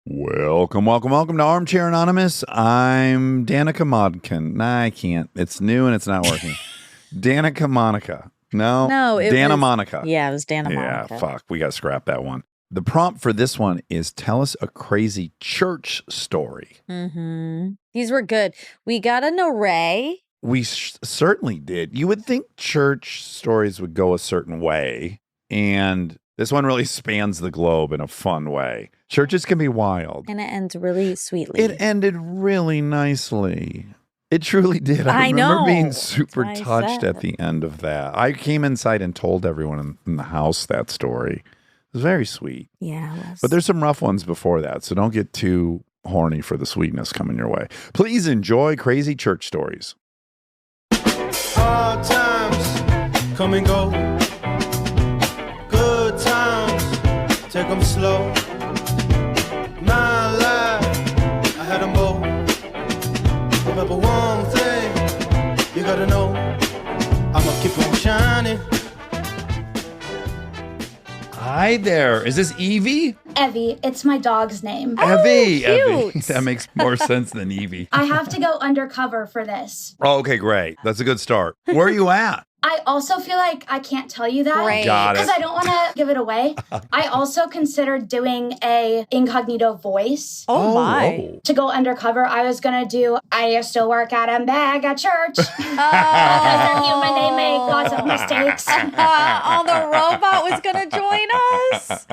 Welcome to Armchair Anonymous. I'm Danica Modkin. Nah, I can't. It's new and it's not working. Danica Monica. No, it Dana was, Monica. Yeah, it was Dana Yeah, Monica. fuck. We got to scrap that one. The prompt for this one is tell us a crazy church story. Mm-hmm. These were good. We got an array. We certainly did. You would think church stories would go a certain way, and this one really spans the globe in a fun way. Churches can be wild. And it ends really sweetly. It ended really nicely. It truly did. I remember being super touched at the end of that. I came inside and told everyone in the house that story. It was very sweet. Yeah, it was. But there's some rough ones before that, so don't get too horny for the sweetness coming your way. Please enjoy crazy church stories. Hard times come and go. Good times, take them slow. My life, I had them both. Remember one thing, you gotta know, I'ma keep on shining. Hi there. Is this Evie? Evie, it's my dog's name. Evie. Cute. Evie. That makes more sense than Evie. I have to go undercover for this. Oh, okay, great. That's a good start. Where are you at? I also feel like I can't tell you that. Great. Got it. Because I don't want to give it away. I also considered doing a incognito voice. Oh my. To go undercover, I was going to do, I used to work at a mega church. Because they're human, they make lots of mistakes. Oh, the robot was going to join us.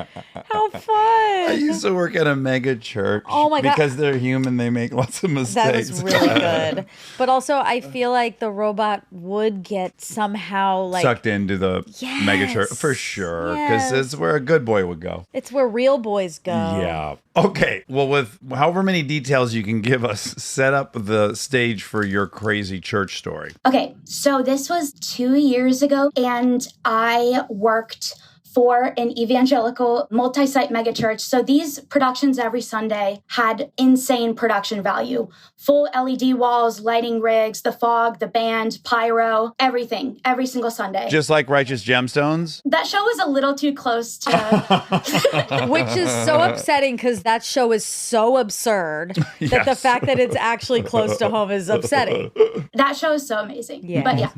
How fun. I used to work at a mega church. Oh my God. Because they're human, they make lots of mistakes. That was really good. But also, I feel like the robot would get somehow like sucked into the mega church for sure. Because it's where a good boy would go. It's where real boys go. Yeah. Okay. Well, with however many details you can give us, set up the stage for your crazy church story. Okay, so this was 2 years ago, and I worked for an evangelical multi-site megachurch. So these productions every Sunday had insane production value. Full LED walls, lighting rigs, the fog, the band, pyro, everything, every single Sunday. Just like Righteous Gemstones? That show was a little too close to... Which is so upsetting because that show is so absurd that the fact that it's actually close to home is upsetting. That show is so amazing. Yeah. But yeah.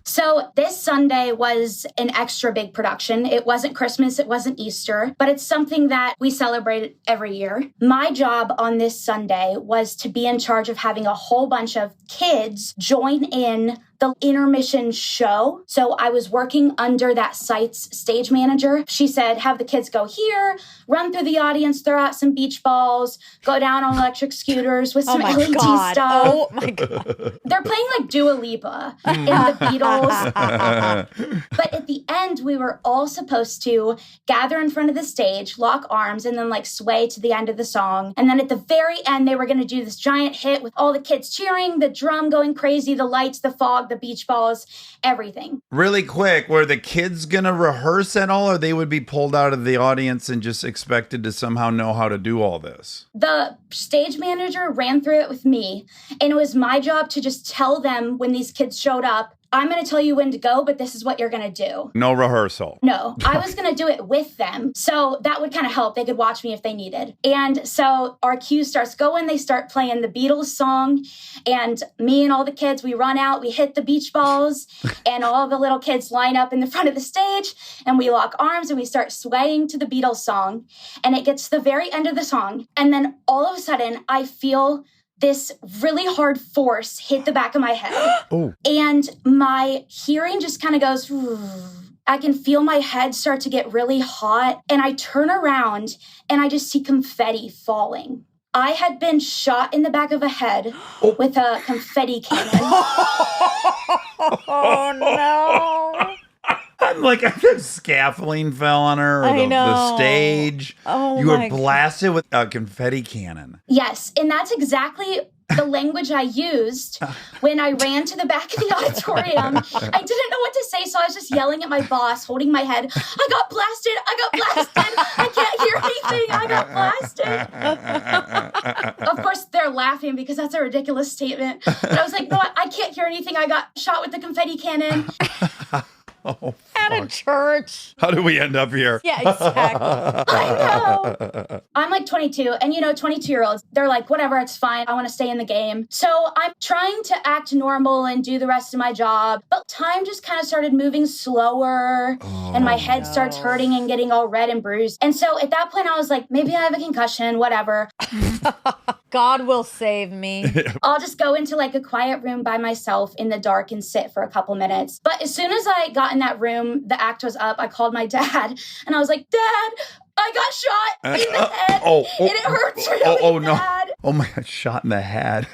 So this Sunday was an extra big production. It wasn't Christmas, it wasn't Easter, but it's something that we celebrate every year. My job on this Sunday was to be in charge of having a whole bunch of kids join in the Intermission show. So I was working under that site's stage manager. She said, have the kids go here, run through the audience, throw out some beach balls, go down on electric scooters with some LED stuff. Oh my God. They're playing like Dua Lipa in the Beatles. But at the end, we were all supposed to gather in front of the stage, lock arms, and then like sway to the end of the song. And then at the very end, they were going to do this giant hit with all the kids cheering, the drum going crazy, the lights, the fog, the beach balls, everything. Really quick, were the kids going to rehearse at all, or they would be pulled out of the audience and just expected to somehow know how to do all this? The stage manager ran through it with me, and it was my job to just tell them when these kids showed up, I'm going to tell you when to go, but this is what you're going to do. No rehearsal. No, I was going to do it with them. So that would kind of help. They could watch me if they needed. And so our cue starts going. They start playing the Beatles song. And me and all the kids, we run out, we hit the beach balls, and all the little kids line up in the front of the stage. And we lock arms and we start swaying to the Beatles song. And it gets to the very end of the song. And then all of a sudden, I feel this really hard force hit the back of my head. Oh. And my hearing just kind of goes, I can feel my head start to get really hot. And I turn around and I just see confetti falling. I had been shot in the back of a head with a confetti cannon. Oh no. I'm like, the scaffolding fell on her, or the stage. Oh, you were blasted with a confetti cannon. Yes, and that's exactly the language I used when I ran to the back of the auditorium. I didn't know what to say, so I was just yelling at my boss, holding my head. I got blasted. I can't hear anything. I got blasted. Of course, they're laughing because that's a ridiculous statement. But I was like, no, I can't hear anything. I got shot with the confetti cannon. Oh, at a church. How did we end up here? Yeah, exactly. I know. I'm like 22, and 22-year-olds, they're like, whatever, it's fine. I want to stay in the game. So I'm trying to act normal and do the rest of my job, but time just kind of started moving slower, and my head starts hurting and getting all red and bruised. And so at that point, I was like, maybe I have a concussion, whatever. God will save me. I'll just go into like a quiet room by myself in the dark and sit for a couple minutes. But as soon as I got in that room, the act was up. I called my dad and I was like, Dad, I got shot in the head and it hurts really bad. Oh my God, shot in the head.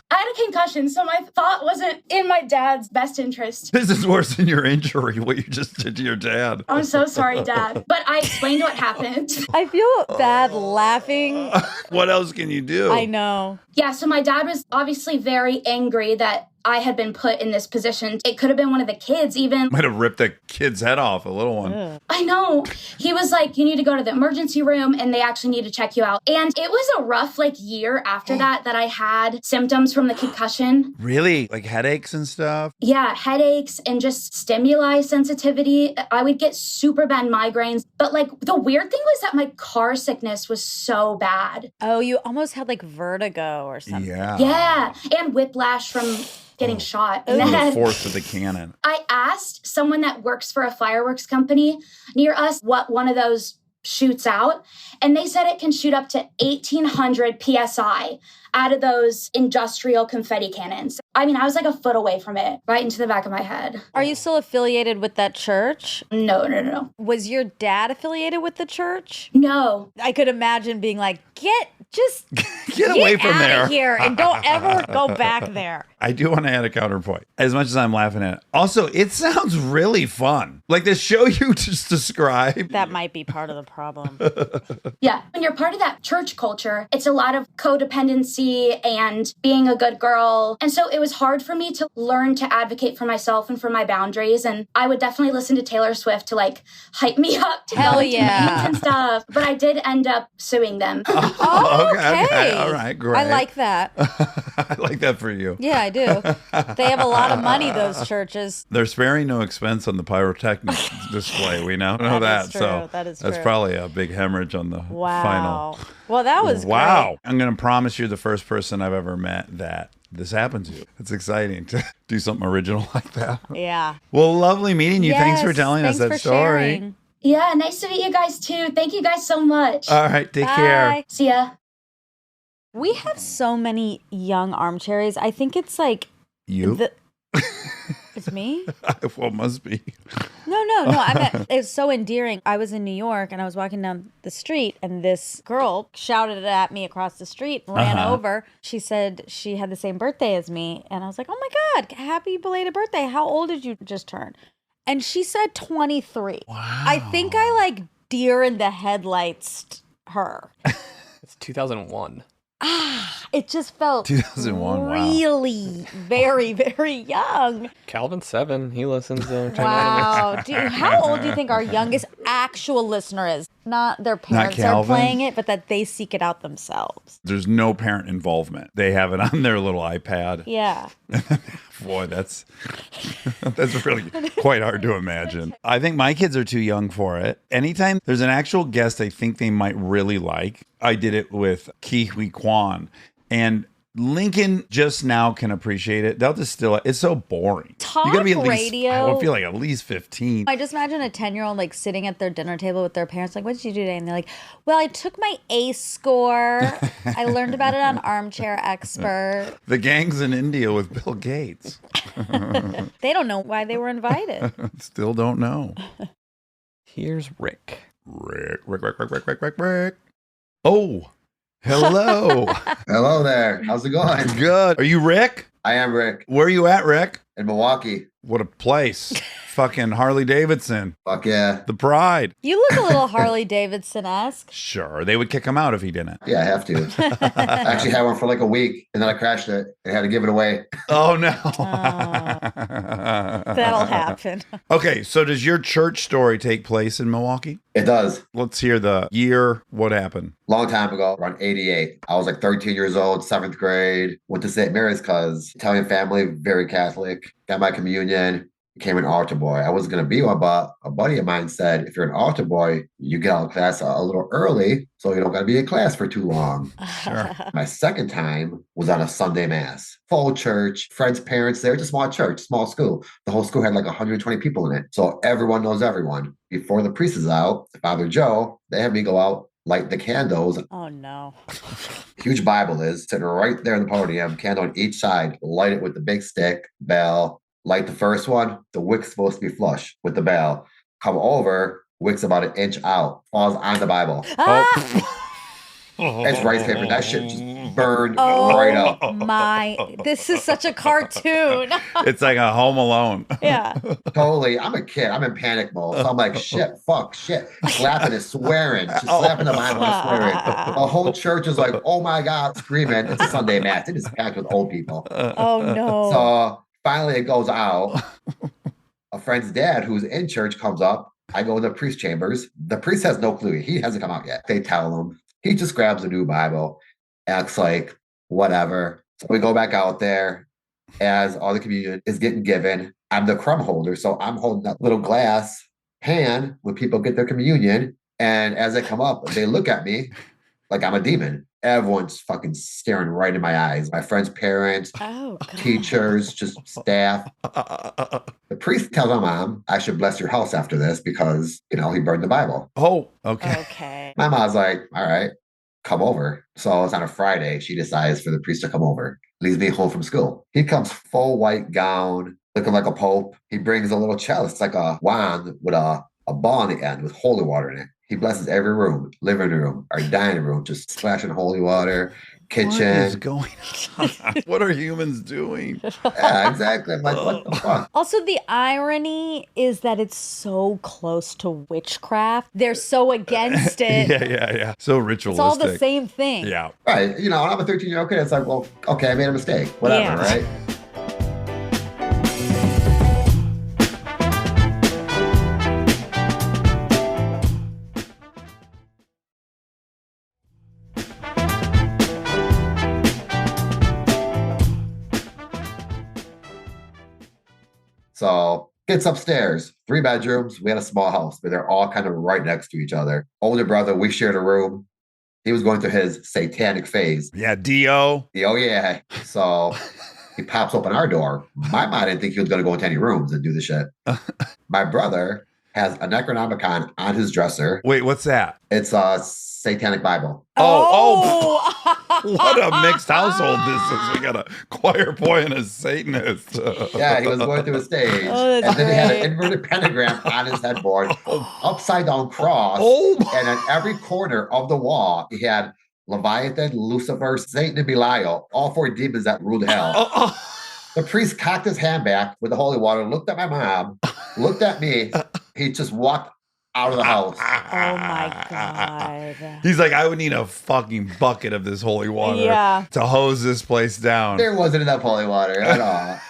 I had a concussion, so my thought wasn't in my dad's best interest. This is worse than your injury, what you just did to your dad. I'm so sorry, Dad. But I explained what happened. I feel bad laughing. What else can you do? I know. Yeah, so my dad was obviously very angry that I had been put in this position. It could have been one of the kids even. Might have ripped a kid's head off, a little one. Ugh. I know. He was like, you need to go to the emergency room and they actually need to check you out. And it was a rough year after that I had symptoms from the concussion. Really? Like headaches and stuff? Yeah, headaches and just stimuli sensitivity. I would get super bad migraines. But the weird thing was that my car sickness was so bad. Oh, you almost had vertigo or something. Yeah. Yeah, and whiplash from getting shot in the From the head. force of the cannon. I asked someone that works for a fireworks company near us what one of those shoots out, and they said it can shoot up to 1,800 PSI out of those industrial confetti cannons. I mean, I was like a foot away from it, right into the back of my head. Are you still affiliated with that church? No. Was your dad affiliated with the church? No. I could imagine being like, get away from out there. of here and don't ever go back there. I do want to add a counterpoint. As much as I'm laughing at it. Also, it sounds really fun. Like the show you just described. That might be part of the problem. Yeah. When you're part of that church culture, it's a lot of codependency and being a good girl. And so it was hard for me to learn to advocate for myself and for my boundaries. And I would definitely listen to Taylor Swift to hype me up to Hell go into yeah. meetings and stuff. But I did end up suing them. Oh, okay. All right, great. I like that. I like that for you. Yeah, I do. They have a lot of money, those churches. They're sparing no expense on the pyrotechnics display. We now know That that. is true. So That is that's true. probably a big hemorrhage on the final. Well, that was Wow. great. I'm going to promise you're the first person I've ever met that this happened to. It's exciting to do something original like that. Yeah. Well, lovely meeting you. Thanks for Yes, telling us that thanks for story. sharing. Yeah, nice to meet you guys too. Thank you guys so much. All right, take Bye. care. See ya. We have so many young armcherries. I think it's You? It's me? Well, it must be. No. I mean, it's so endearing. I was in New York and I was walking down the street and this girl shouted at me across the street, ran over. She said she had the same birthday as me. And I was like, oh my God, happy belated birthday. How old did you just turn? And she said 23. Wow. I think I deer in the headlights her. It's 2001. It just felt 2001, wow. really very, very young. Calvin's 7. He listens to Wow. How old do you think our youngest actual listener is? Not their parents are Calvin? playing it, but that they seek it out themselves. There's no parent involvement. They have it on their little iPad. Yeah. Boy, that's really quite hard to imagine. I think my kids are too young for it. Anytime there's an actual guest I think they might really like, I did it with Kiwi Kwan. And Lincoln just now can appreciate it. They'll just still, it's so boring. Talk you gotta be at least, radio. I would feel like at least 15. I just imagine a 10-year-old sitting at their dinner table with their parents, what did you do today? And they're like, well, I took my ACE score. I learned about it on Armchair Expert. The gang's in India with Bill Gates. They don't know why they were invited. Still don't know. Here's Rick. Rick. Oh, hello. Hello there. How's it going? Good. Are you Rick? I am Rick Where are you at, Rick? in Milwaukee. What a place. Fucking Harley Davidson. Fuck yeah. The pride. You look a little Harley Davidson-esque. Sure. They would kick him out if he didn't. Yeah, I have to. I actually had one for a week and then I crashed it and had to give it away. Oh, no. That'll happen. Okay, so does your church story take place in Milwaukee? It does. Let's hear the year. What happened? Long time ago, around 88. I was 13 years old, 7th grade. Went to St. Mary's because Italian family, very Catholic. Got my communion. became an altar boy. I wasn't going to be one, but a buddy of mine said, if you're an altar boy, you get out of class a little early, so you don't got to be in class for too long. Sure. My second time was on a Sunday mass, full church, friends' parents there. It's a small church, small school. The whole school had like 120 people in it. So everyone knows everyone. Before the priest is out, Father Joe, they have me go out, light the candles. Oh, no. Huge Bible is sitting right there in the podium, candle on each side, light it with the big stick, bell. Light the first one, the wick's supposed to be flush with the bell. Come over, wick's about an inch out, falls on the Bible. It's rice paper. That shit just burned right up. This is such a cartoon. It's like a Home Alone. Yeah. Totally. I'm a kid. I'm in panic mode. So I'm like, shit, fuck, shit. Slapping and swearing. Just slapping the Bible and swearing. The whole church is like, oh my God, screaming. It's a Sunday mass. It is packed with old people. Oh, no. So finally it goes out. A friend's dad who's in church comes up. I go in the priest chambers. The priest has no clue. He hasn't come out yet. They tell him. He just grabs a new Bible, acts like whatever. So we go back out there as all the communion is getting given. I'm the crumb holder. So I'm holding that little glass pan when people get their communion. And as they come up, they look at me like I'm a demon. Everyone's fucking staring right in my eyes. My friends' parents, teachers, just staff. The priest tells my mom, I should bless your house after this because, he burned the Bible. Oh, okay. My mom's like, all right, come over. So it's on a Friday. She decides for the priest to come over. Leaves me home from school. He comes full white gown, looking like a pope. He brings a little chalice. It's like a wand with a ball on the end with holy water in it. He blesses every room, living room, our dining room, just splashing holy water, kitchen. What is going on? What are humans doing? Yeah, exactly. I'm like, what the fuck? Also, the irony is that it's so close to witchcraft. They're so against it. Yeah. So ritualistic. It's all the same thing. Yeah. Right. I'm a 13-year-old kid. It's like, well, okay, I made a mistake. Whatever, right? So gets upstairs, 3 bedrooms. We had a small house, but they're all kind of right next to each other. Older brother, we shared a room. He was going through his satanic phase. Yeah, D.O. Oh, yeah. So he pops open our door. My mom didn't think he was going to go into any rooms and do the shit. My brother has a Necronomicon on his dresser. Wait, what's that? It's a satanic Bible. Oh. What a mixed household this is. We got a choir boy and a Satanist. Yeah, he was going through a stage. And then he had an inverted pentagram on his headboard, upside down cross. And on every corner of the wall, he had Leviathan, Lucifer, Satan, and Belial, all 4 demons that ruled hell. The priest cocked his hand back with the holy water, looked at my mom, looked at me. He just walked out of the house. Oh my God. He's like, I would need a fucking bucket of this holy water to hose this place down. There wasn't enough holy water at all.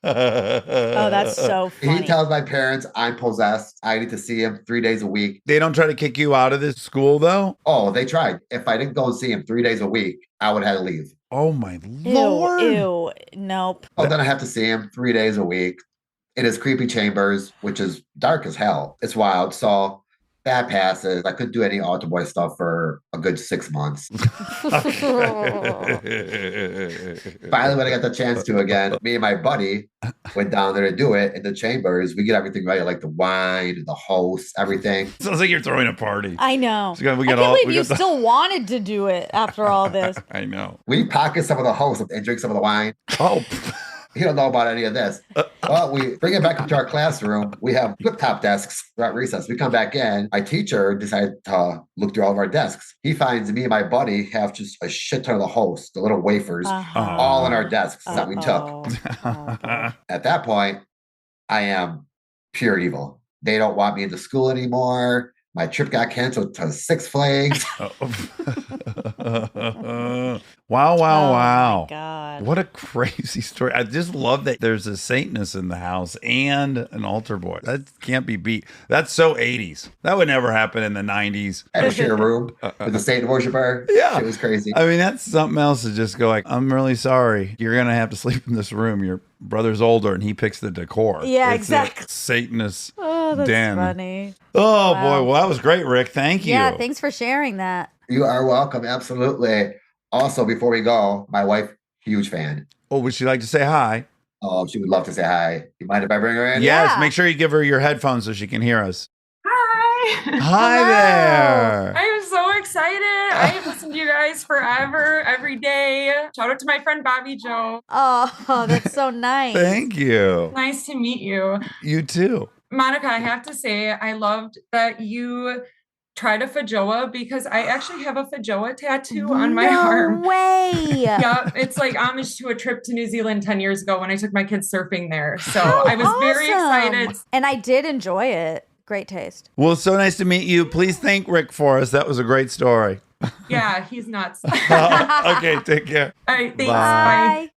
Oh, that's so funny. He tells my parents I'm possessed. I need to see him 3 days a week. They don't try to kick you out of this school, though? Oh, they tried. If I didn't go and see him 3 days a week, I would have had to leave. Oh, my Lord. Ew. Nope. Oh, then I have to see him 3 days a week in his creepy chambers, which is dark as hell. It's wild. So that passes. I couldn't do any altar boy stuff for a good 6 months. Finally, when I got the chance to again, me and my buddy went down there to do it in the chambers. We get everything ready, like the wine, the host, everything. Sounds like you're throwing a party. I know. So I can't believe you still wanted to do it after all this. I know. We pocket some of the host and drink some of the wine. Oh, You don't know about any of this. Well, we bring it back into our classroom. We have flip-top desks throughout recess. We come back in. My teacher decided to look through all of our desks. He finds me and my buddy have just a shit ton of the hosts, the little wafers, all in our desks that we took. At that point, I am pure evil. They don't want me into school anymore. My trip got canceled to Six Flags. Why Wow, wow, Oh, wow. my God. What a crazy story. I just love that there's a Satanist in the house and an altar boy. That can't be beat. That's so 80s. That would never happen in the 90s. I had to share a room with a Satan worshiper. Yeah. It was crazy. I mean, that's something else to just go like, I'm really sorry. You're going to have to sleep in this room. Your brother's older and he picks the decor. Yeah, It's exactly. a Satanist Oh, that's den. funny. Oh, Wow. boy. Well, that was great, Rick. Thank you. Yeah, thanks for sharing that. You are welcome. Absolutely. Also, before we go, my wife, huge fan. Oh, would she like to say hi? Oh, she would love to say hi. You mind if I bring her in? Yes. Yeah. Make sure you give her your headphones so she can hear us. Hi. Hi Hello. there. I am so excited. I have listened to you guys forever, every day. Shout out to my friend Bobby Joe. Oh, that's so nice. Thank you. Nice to meet you. You too. Monica, I have to say, I loved that you tried a Fajoa because I actually have a Fajoa tattoo on my arm. No way. Yeah, it's like homage to a trip to New Zealand 10 years ago when I took my kids surfing there. So I was very Awesome. excited. And I did enjoy it. Great taste. Well, it's so nice to meet you. Please thank Rick for us. That was a great story. Yeah, he's nuts. Okay, take care. All right, thanks. Bye. Bye.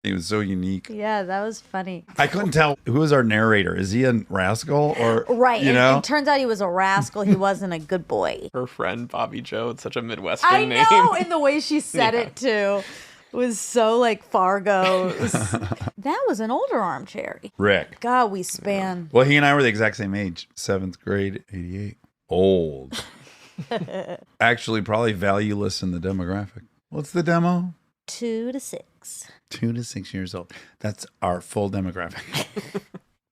He was so unique. Yeah, that was funny. I couldn't tell who was our narrator. Is he a rascal or Right. You and know? it turns out he was a rascal. He wasn't a good boy. Her friend Bobby Joe. It's such a Midwestern I name. know. And the way she said Yeah. it, too, was so like Fargo. That was an older armchair. Rick. God, we span. Well, he and I were the exact same age. 7th grade, 88. Old. Actually, probably valueless in the demographic. What's the demo? 2 to 6. 2 to 6 years old. That's our full demographic.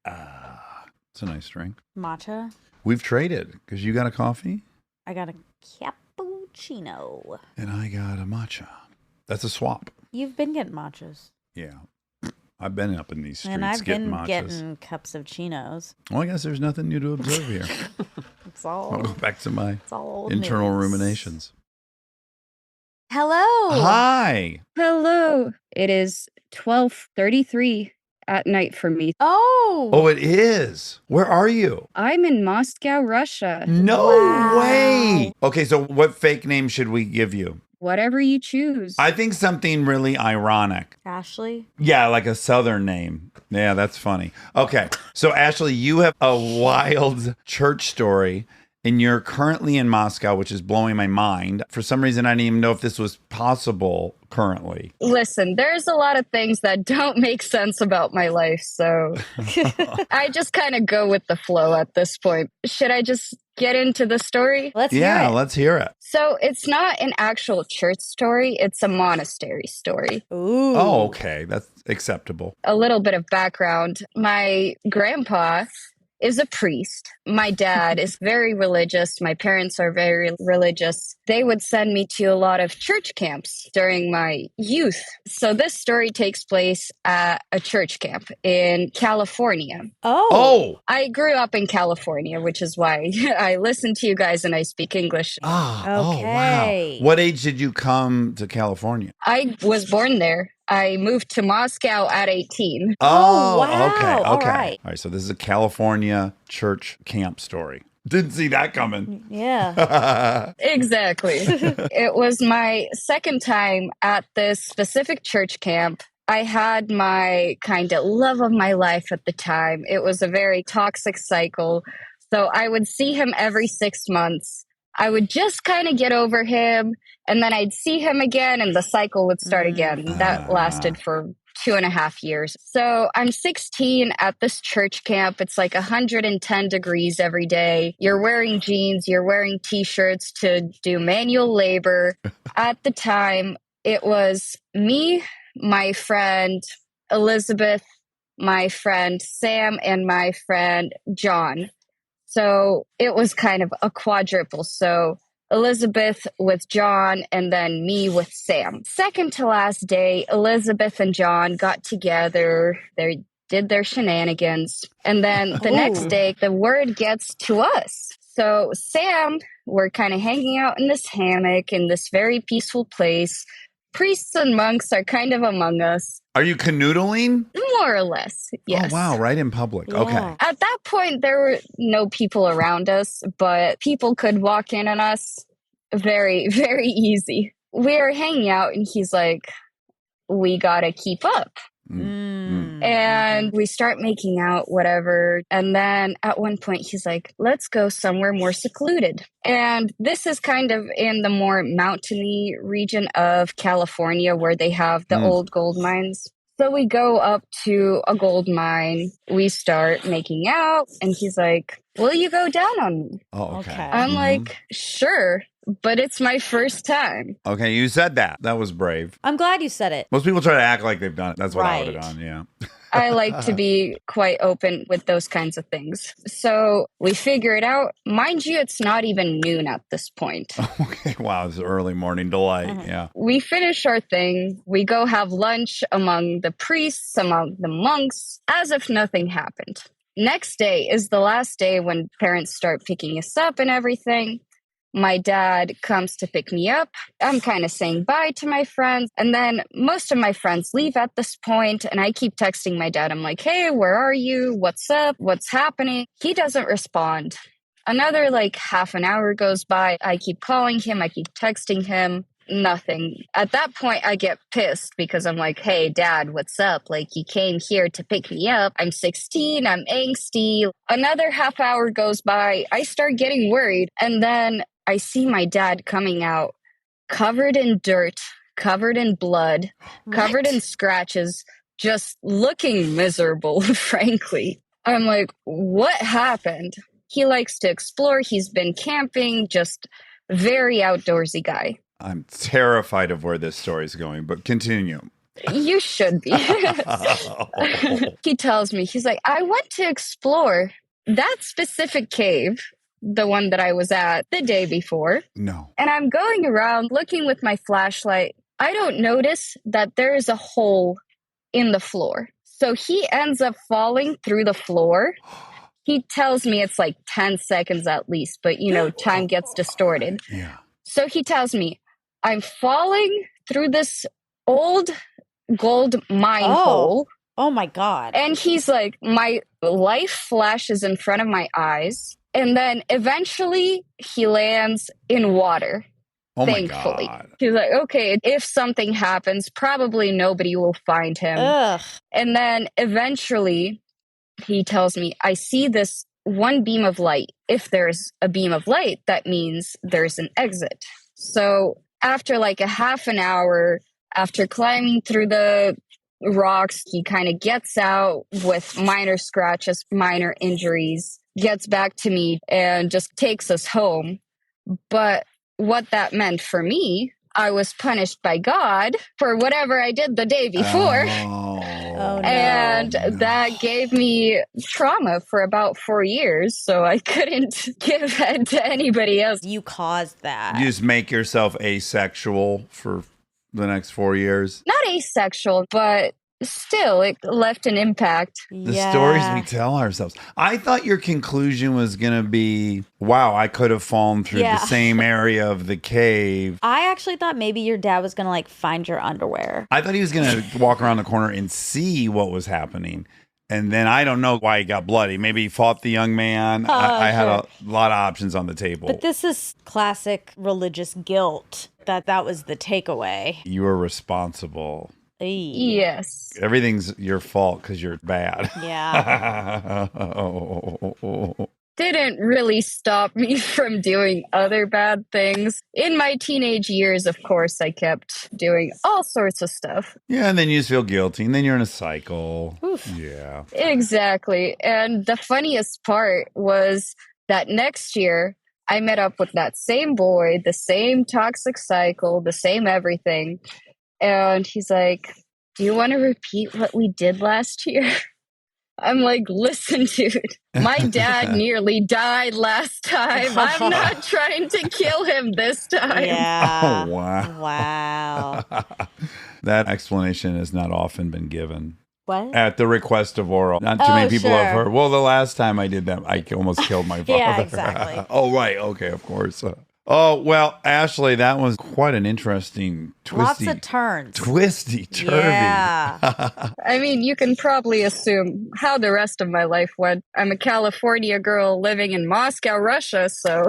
It's a nice drink. Matcha. We've traded because you got a coffee I got a cappuccino. and I got a matcha. That's a swap. You've been getting matchas. Yeah. I've been up in these streets And I've getting been matchas. getting cups of chinos. Well, I guess there's nothing new to observe here. It's I'll all, go back to my it's all old internal news. ruminations. Hello. Hi. Hello. It is 12:33 at night for me. Oh. Oh, it is. Where are you? I'm in Moscow, Russia. No Wow. way. Okay, so what fake name should we give you? Whatever you choose. I think something really ironic. Ashley. Yeah, like a Southern name. Yeah, that's funny. Okay, so Ashley, you have a wild church story, and you're currently in Moscow, which is blowing my mind. For some reason, I didn't even know if this was possible currently. Listen, there's a lot of things that don't make sense about my life, so I just kind of go with the flow at this point. Should I just get into the story? Let's hear Yeah, it. let's hear it. So it's not an actual church story, it's a monastery story. Ooh. Oh, okay. That's acceptable. A little bit of background. My grandpa is a priest. My dad is very religious. My parents are very religious. They would send me to a lot of church camps during my youth. So this story takes place at a church camp in California. Oh. I grew up in California, which is why I listen to you guys and I speak English. Oh, Okay. wow. What age did you come to California? I was born there. I moved to Moscow at 18. Oh, wow. Okay. All Okay. right. All right. So this is a California church camp story. Didn't see that coming. Yeah. Exactly. It was my second time at this specific church camp. I had my kind of love of my life at the time. It was a very toxic cycle. So I would see him every 6 months. I would just kind of get over him, and then I'd see him again, and the cycle would start again. That lasted for 2.5 years. So I'm 16 at this church camp. It's like 110 degrees every day. You're wearing jeans, you're wearing t-shirts to do manual labor. At the time, it was me, my friend Elizabeth, my friend Sam, and my friend John. So it was kind of a quadruple. So Elizabeth with John and then me with Sam. Second to last day, Elizabeth and John got together. They did their shenanigans. And then the next day, the word gets to us. So Sam, we're kind of hanging out in this hammock in this very peaceful place. Priests and monks are kind of among us. Are you canoodling? More or less, yes. Oh, wow. Right in public. Yeah. Okay. At that point, there were no people around us, but people could walk in on us very, very easy. we were hanging out and he's like, we gotta keep up. And we start making out, whatever. And then at one point, he's like, let's go somewhere more secluded. And this is kind of in the more mountainy region of California where they have the old gold mines. So we go up to a gold mine. We start making out. And he's like, will you go down on me? Oh, okay. I'm like, sure. But it's my first time. Okay, you said that. That was brave. I'm glad you said it. Most people try to act like they've done it. That's what I would have done, yeah. I like to be quite open with those kinds of things. So we figure it out. Mind you, it's not even noon at this point. Okay, wow, it's early morning delight, yeah. We finish our thing. We go have lunch among the priests, among the monks, as if nothing happened. Next day is the last day when parents start picking us up and everything. My dad comes to pick me up. I'm kind of saying bye to my friends. And then most of my friends leave at this point, and I keep texting my dad. I'm like, hey, where are you? What's up? What's happening? He doesn't respond. Another half an hour goes by. I keep calling him. I keep texting him. Nothing. At that point, I get pissed because I'm like, hey, Dad, what's up? You came here to pick me up. I'm 16. I'm angsty. Another half hour goes by. I start getting worried. And then I see my dad coming out covered in dirt, covered in blood, covered in scratches, just looking miserable, frankly. I'm like, what happened? He likes to explore. He's been camping, just very outdoorsy guy. I'm terrified of where this story is going, but continue. You should be. He tells me, he's like, I went to explore that specific cave, the one that I was at the day before. No. And I'm going around looking with my flashlight. I don't notice that there is a hole in the floor. So he ends up falling through the floor. He tells me it's 10 seconds at least, but time gets distorted. Yeah. So he tells me, I'm falling through this old gold mine hole. Oh my God. And he's like, my life flashes in front of my eyes. And then eventually he lands in water. Oh thankfully. My God. He's like, okay, if something happens, probably nobody will find him. Ugh. And then eventually he tells me, I see this one beam of light. If there's a beam of light, that means there's an exit. So after a half an hour, after climbing through the rocks, he kind of gets out with minor scratches, minor injuries, gets back to me and just takes us home. But what that meant for me, I was punished by God for whatever I did the day before. Oh, no. And that gave me trauma for about 4 years. So I couldn't give that to anybody else. You caused that. You just make yourself asexual for the next 4 years? Not asexual, but still, it left an impact. The stories we tell ourselves. I thought your conclusion was going to be, wow, I could have fallen through the same area of the cave. I actually thought maybe your dad was going to find your underwear. I thought he was going to walk around the corner and see what was happening. And then I don't know why he got bloody. Maybe he fought the young man. I had a lot of options on the table. But this is classic religious guilt. That was the takeaway. You were responsible. Yes. Everything's your fault because you're bad. Yeah. Didn't really stop me from doing other bad things. In my teenage years, of course, I kept doing all sorts of stuff. Yeah, and then you just feel guilty, and then you're in a cycle. Oof. Yeah. Exactly. And the funniest part was that next year, I met up with that same boy, the same toxic cycle, the same everything. And he's like, do you want to repeat what we did last year? I'm like, listen, dude, my dad nearly died last time. I'm not trying to kill him this time. Yeah. Oh, wow. Wow. That explanation has not often been given. What? At the request of Oral. Not too many people have heard. Well, the last time I did that, I almost killed my father. Yeah, exactly. Oh, right. Okay, of course. Oh, well, Ashley, that was quite an interesting twisty. Lots of turns. Twisty, turvy. Yeah. I mean, you can probably assume how the rest of my life went. I'm a California girl living in Moscow, Russia, so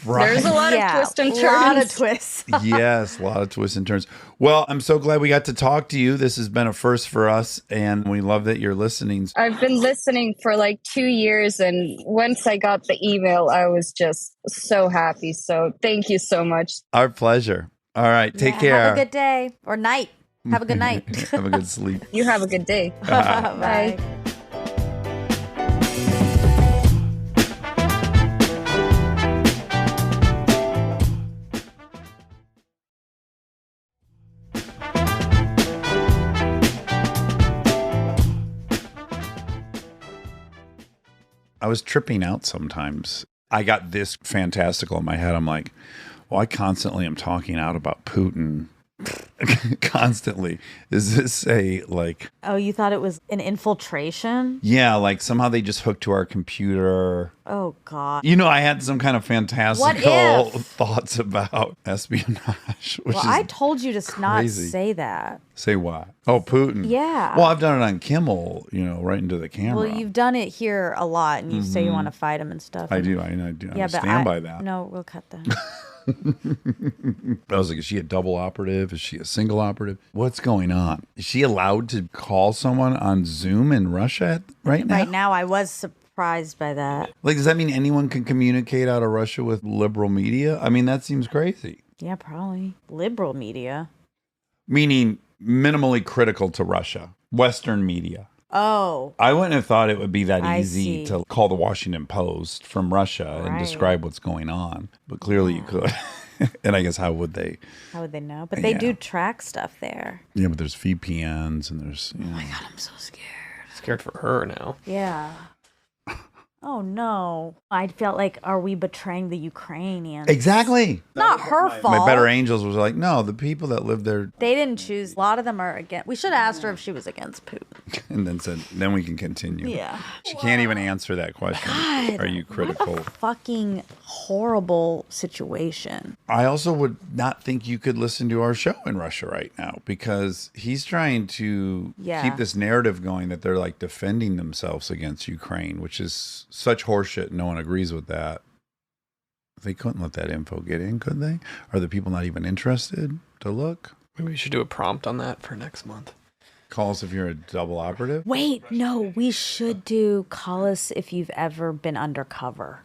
there's a lot of twists and turns. A lot of twists. Yes, a lot of twists and turns. Well, I'm so glad we got to talk to you. This has been a first for us, and we love that you're listening. I've been listening for like 2 years, and once I got the email, I was just so happy. So thank you so much. Our pleasure. All right, take care. Have a good day or night. Have a good night. Have a good sleep. You have a good day. Bye. I was tripping out sometimes. I got this fantastical in my head. I'm like, well, I constantly am talking out about Putin. Constantly. Is this a like... Oh, you thought it was an infiltration? Yeah, like somehow they just hooked to our computer. Oh, God. You know, I had some kind of fantastical thoughts about espionage. Which Well, I told you to not say that. Say what? Oh, Putin. Yeah. Well, I've done it on Kimmel, you know, right into the camera. Well, you've done it here a lot, and you say you want to fight him and stuff. I do. I do. Yeah, I stand by that. No, we'll cut that. I was like, is she a double operative? Is she a single operative? What's going on? Is she allowed to call someone on Zoom in Russia right now? Right now, I was surprised by that. Like, does that mean anyone can communicate out of Russia with liberal media? I mean, that seems crazy. Yeah, probably. Liberal media. Meaning minimally critical to Russia. Western media. Oh. I wouldn't have thought it would be that I easy see. to call the Washington Post from Russia and describe what's going on. But clearly you could. And I guess how would they? How would they know? But they do track stuff there. Yeah, but there's VPNs and there's... Oh my God, I'm so scared. Scared for her now. Yeah. Oh no. I felt like, are we betraying the Ukrainians? Exactly. Not her fault. My better angels was like, no, the people that live there. They didn't choose. A lot of them are against. We should have asked her if she was against Putin. And then said, then we can continue. Yeah. She can't even answer that question. God, Are you critical? What a fucking horrible situation. I also would not think you could listen to our show in Russia right now because he's trying to keep this narrative going that they're like defending themselves against Ukraine, which is such horseshit. No one agrees with that. They couldn't let that info get in, could they? Are the people not even interested to look? Maybe we should do a prompt on that for next month. Call us if you're a double operative? Wait, no, we should do call us if you've ever been undercover.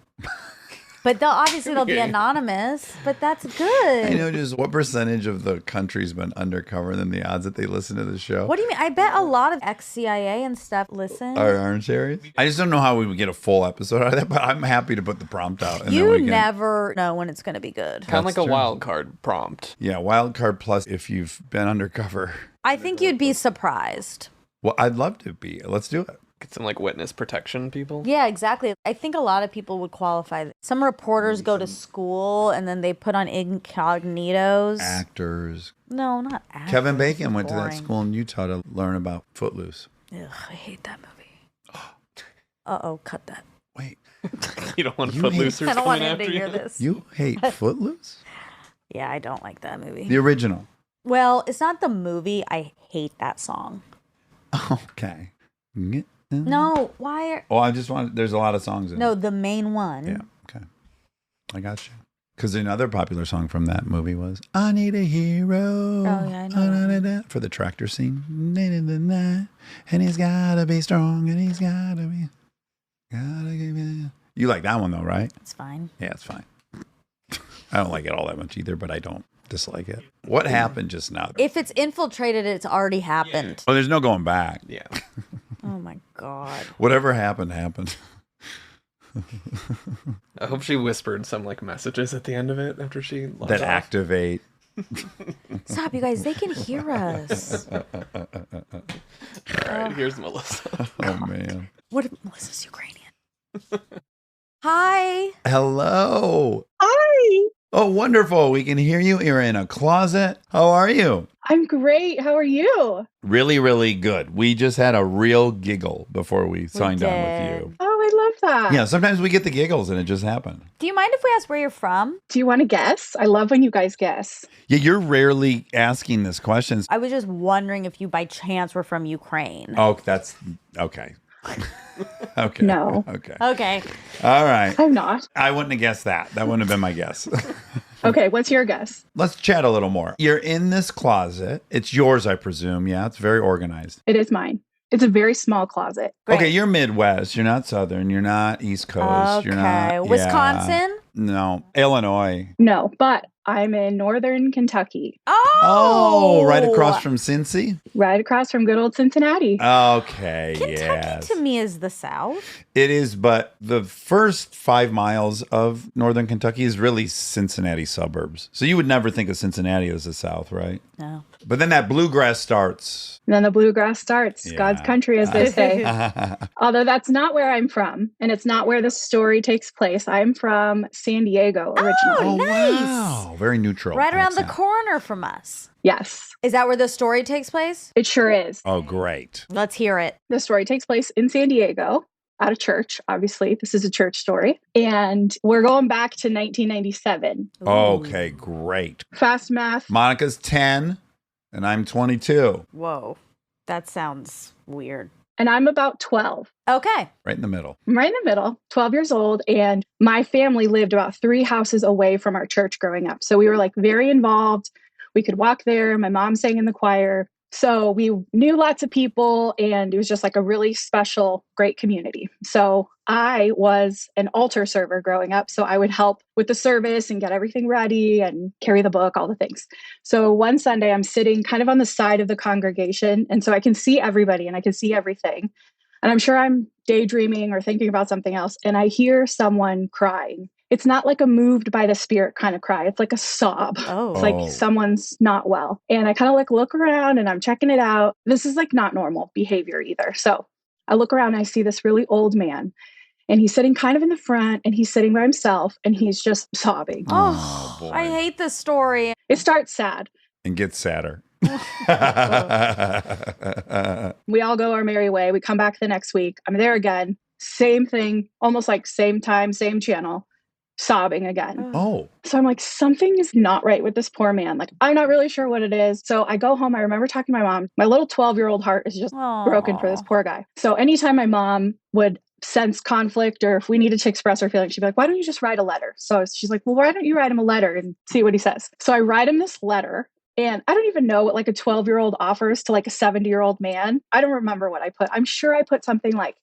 But they'll be anonymous, but that's good. You know, just what percentage of the country's been undercover and then the odds that they listen to the show? What do you mean? I bet a lot of ex-CIA and stuff listen. Our Armcherries? I just don't know how we would get a full episode out of that, but I'm happy to put the prompt out. And You then we can... never know when it's going to be good. Kind of like a wild card prompt. Yeah, wild card plus if you've been undercover. I think you'd be surprised. Well, I'd love to be. Let's do it. Get some like witness protection people. Yeah, exactly. I think a lot of people would qualify. Some reporters go to school and then they put on incognitos. Actors. No, not actors. Kevin Bacon went to that Boring. school in Utah to learn about Footloose. Ugh, I hate that movie. Uh-oh, cut that. Wait. You don't want You Footloosers I don't want coming him to after hear you? this. You hate Footloose? Yeah, I don't like that movie. The original. Well, it's not the movie. I hate that song. Okay. No, why are... Oh, I just want... There's a lot of songs in it. No, the main one. Yeah, okay. I got you. Because another popular song from that movie was I Need a Hero. Oh, yeah, I know. For the tractor scene. And he's got to be strong and he's got to be... You like that one though, right? It's fine. Yeah, it's fine. I don't like it all that much either, but I don't dislike it. What happened just now? If it's infiltrated, it's already happened. Oh, there's no going back. Yeah. Oh, my God. Whatever happened, happened. I hope she whispered some like messages at the end of it after she logged That off. activate. Stop, you guys. They can hear us. All right, here's Melissa. Oh, man. What if Melissa's Ukrainian? Hi. Hello. Hi. Oh, wonderful. We can hear you. You're in a closet. How are you? I'm great. How are you? Really, really good. We just had a real giggle before we signed on with you. Oh, I love that. Yeah, sometimes we get the giggles and it just happened. Do you mind if we ask where you're from? Do you want to guess? I love when you guys guess. Yeah, you're rarely asking this question. I was just wondering if you by chance were from Ukraine. Oh, that's okay. Okay. No. Okay. Okay. All right. I'm not. I wouldn't have guessed that. That wouldn't have been my guess. Okay, what's your guess? Let's chat a little more. You're in this closet. It's yours, I presume. Yeah, it's very organized. It is mine. It's a very small closet. Great. Okay, you're Midwest. You're not Southern. You're not East Coast. Okay. You're not Wisconsin? No. Illinois. No, but I'm in northern Kentucky, Oh, right across from Cincy? right across from good old Cincinnati. Okay, Kentucky yes. to me is the South. It is, but the first 5 miles of northern Kentucky is really Cincinnati suburbs. So you would never think of Cincinnati as the South, right? No. But then that bluegrass starts. And then the bluegrass starts. Yeah. God's country, as they say. Although that's not where I'm from, and it's not where the story takes place. I'm from San Diego originally. Nice. Wow. Very neutral. Right around the accent. corner from us. Yes, Is that where the story takes place? it sure is. Oh, great. Let's hear it. The story takes place in San Diego at a church. Obviously, this is a church story. And we're going back to 1997. Okay, great. Fast math. Monica's 10 and I'm 22. Whoa. That sounds weird. And I'm about 12. Okay. Right in the middle. I'm right in the middle, 12 years old. And my family lived about 3 houses away from our church growing up. So we were like very involved. We could walk there. My mom sang in the choir. So we knew lots of people, and it was just like a really special, great community. So I was an altar server growing up. So I would help with the service and get everything ready and carry the book, all the things. So one Sunday I'm sitting kind of on the side of the congregation. And so I can see everybody and I can see everything. And I'm sure I'm daydreaming or thinking about something else. And I hear someone crying. It's not like a moved by the spirit kind of cry. It's like a sob. Oh. It's like someone's not well. And I kind of like look around and I'm checking it out. This is like not normal behavior either. So I look around and I see this really old man. And he's sitting kind of in the front and he's sitting by himself and he's just sobbing. Oh, boy. I hate this story. It starts sad. And gets sadder. We all go our merry way. We come back the next week. I'm there again. Same thing, almost like same time, same channel, sobbing again. Oh. So I'm like, something is not right with this poor man. Like, I'm not really sure what it is. So I go home. I remember talking to my mom. My little 12-year-old heart is just broken for this poor guy. So anytime my mom would sense conflict or if we needed to express our feelings, she'd be like, why don't you just write a letter? So she's like, well, why don't you write him a letter and see what he says? So I write him this letter. And I don't even know what like a 12-year-old offers to like a 70-year-old man. I don't remember what I put. I'm sure I put something like,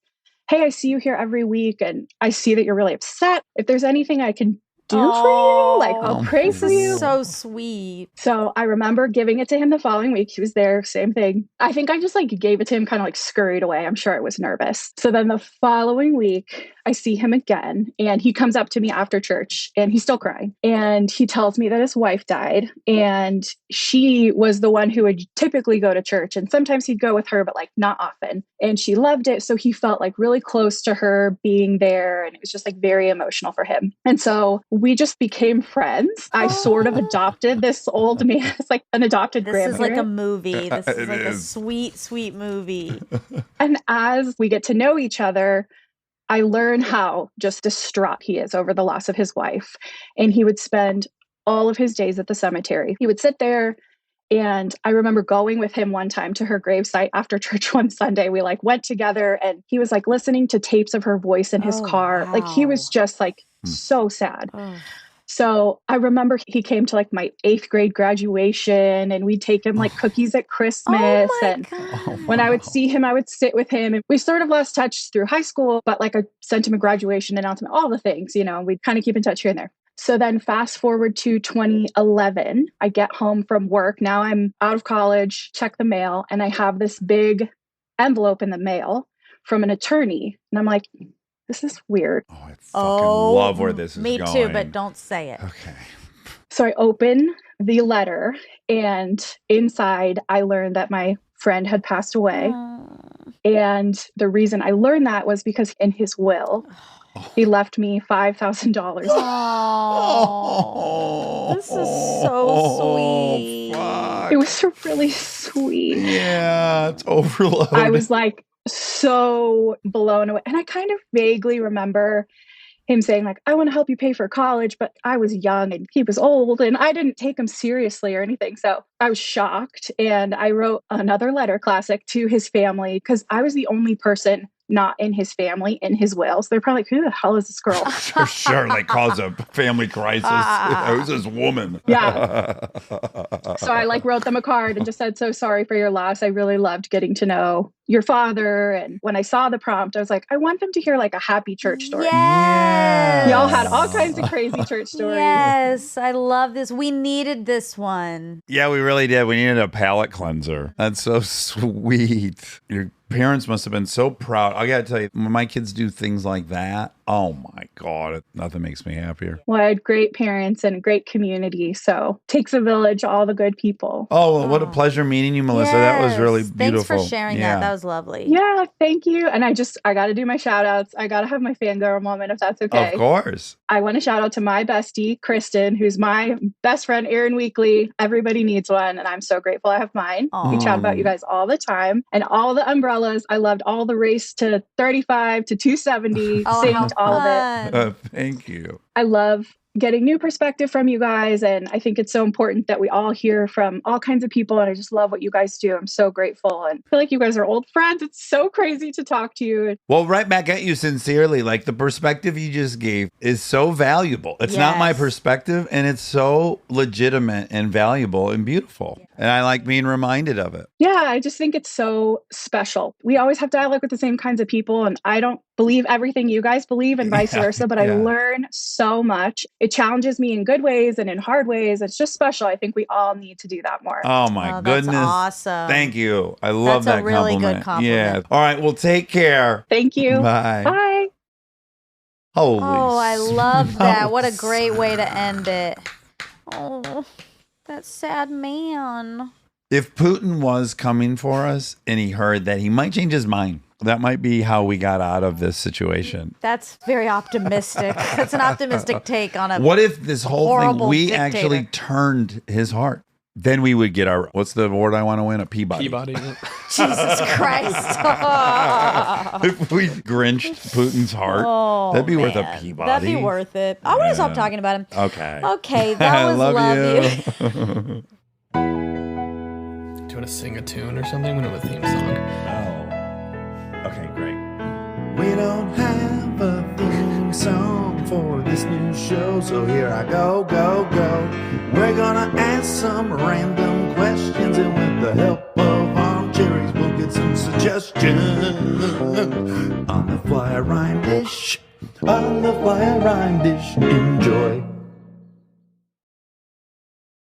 hey, I see you here every week and I see that you're really upset. If there's anything I can do for you, like I'll pray for you. So sweet. So I remember giving it to him the following week. He was there, same thing. I think I just like gave it to him, kind of like scurried away. I'm sure I was nervous. So then the following week, I see him again and he comes up to me after church and he's still crying. And he tells me that his wife died and she was the one who would typically go to church. And sometimes he'd go with her, but like not often. And she loved it. So he felt like really close to her being there. And it was just like very emotional for him. And so we just became friends. I sort of adopted this old man. It's like an adopted grandparent. This is like a movie. This is It like a is. sweet, sweet movie. And as we get to know each other, I learn how just distraught he is over the loss of his wife. And he would spend all of his days at the cemetery. He would sit there. And I remember going with him one time to her gravesite after church one Sunday. We like went together and he was like listening to tapes of her voice in his car. Wow. Like he was just like so sad. Oh. So I remember he came to like my 8th grade graduation and we'd take him like cookies at Christmas. And when I would see him, I would sit with him. And we sort of lost touch through high school, but like I sent him a graduation announcement, all the things, you know, we'd kind of keep in touch here and there. So then fast forward to 2011, I get home from work. Now I'm out of college, check the mail, and I have this big envelope in the mail from an attorney. And I'm like, this is weird. Oh, I fucking love where this is Me going. too, but don't say it. Okay. So I open the letter and inside I learned that my friend had passed away. And the reason I learned that was because in his will, he left me $5,000. Oh, this is so sweet. Fuck. It was really sweet. Yeah, it's overload. I was like so blown away. And I kind of vaguely remember him saying like, I want to help you pay for college, but I was young and he was old and I didn't take him seriously or anything. So I was shocked. And I wrote another letter, classic, to his family because I was the only person not in his family, in his will. So they're probably like, who the hell is this girl? Sure, like cause a family crisis. Who's this woman? Yeah. So I like wrote them a card and just said, so sorry for your loss. I really loved getting to know your father. And when I saw the prompt, I was like, I want them to hear like a happy church story. Yes. We all had all kinds of crazy church stories. Yes, I love this. We needed this one. Yeah, we really did. We needed a palate cleanser. That's so sweet. Your parents must have been so proud. I got to tell you, when my kids do things like that, oh my God, nothing makes me happier. Well, I had great parents and a great community. So takes a village, all the good people. Oh, well, what a pleasure meeting you, Melissa. Yes. That was really beautiful. Thanks for sharing that. That was lovely. Yeah, thank you. And I got to do my shout outs. I got to have my fangirl moment if that's okay. Of course. I want to shout out to my bestie, Kristen, who's my best friend, Erin Weekly. Everybody needs one. And I'm so grateful I have mine. Aww. We chat about you guys all the time. And all the umbrellas. I loved all the race to 35 to 270. Saved all of it. Thank you. I love getting new perspective from you guys. And I think it's so important that we all hear from all kinds of people. And I just love what you guys do. I'm so grateful. And I feel like you guys are old friends. It's so crazy to talk to you. Well, right back at you sincerely. Like the perspective you just gave is so valuable. It's not my perspective and it's so legitimate and valuable and beautiful. And I like being reminded of it. Yeah, I just think it's so special. We always have dialogue with the same kinds of people. And I don't believe everything you guys believe and vice versa, but I learn so much. It challenges me in good ways and in hard ways. It's just special. I think we all need to do that more. Oh my goodness. That's awesome. Thank you. I love that's that a really compliment. good compliment. Yeah. All right. Well, take care. Thank you. Bye. Bye. Holy I love smokes. that. What a great way to end it. Oh, that sad man. If Putin was coming for us and he heard that, he might change his mind. That might be how we got out of this situation. That's very optimistic. That's an optimistic take on a What if this whole thing, we dictator. actually turned his heart? Then we would get our, what's the award I want to win? A Peabody. Peabody. Jesus Christ. If we grinched Putin's heart, that'd be worth a Peabody. That'd be worth it. I want to stop talking about him. Okay. Okay, that was love you. Do you want to sing a tune or something? We don't have a theme song. Oh. Okay, great. We don't have a theme song for this new show, so here I go. We're gonna ask some random questions, and with the help of Armcherries, we'll get some suggestions. On the fly rhyme dish, enjoy.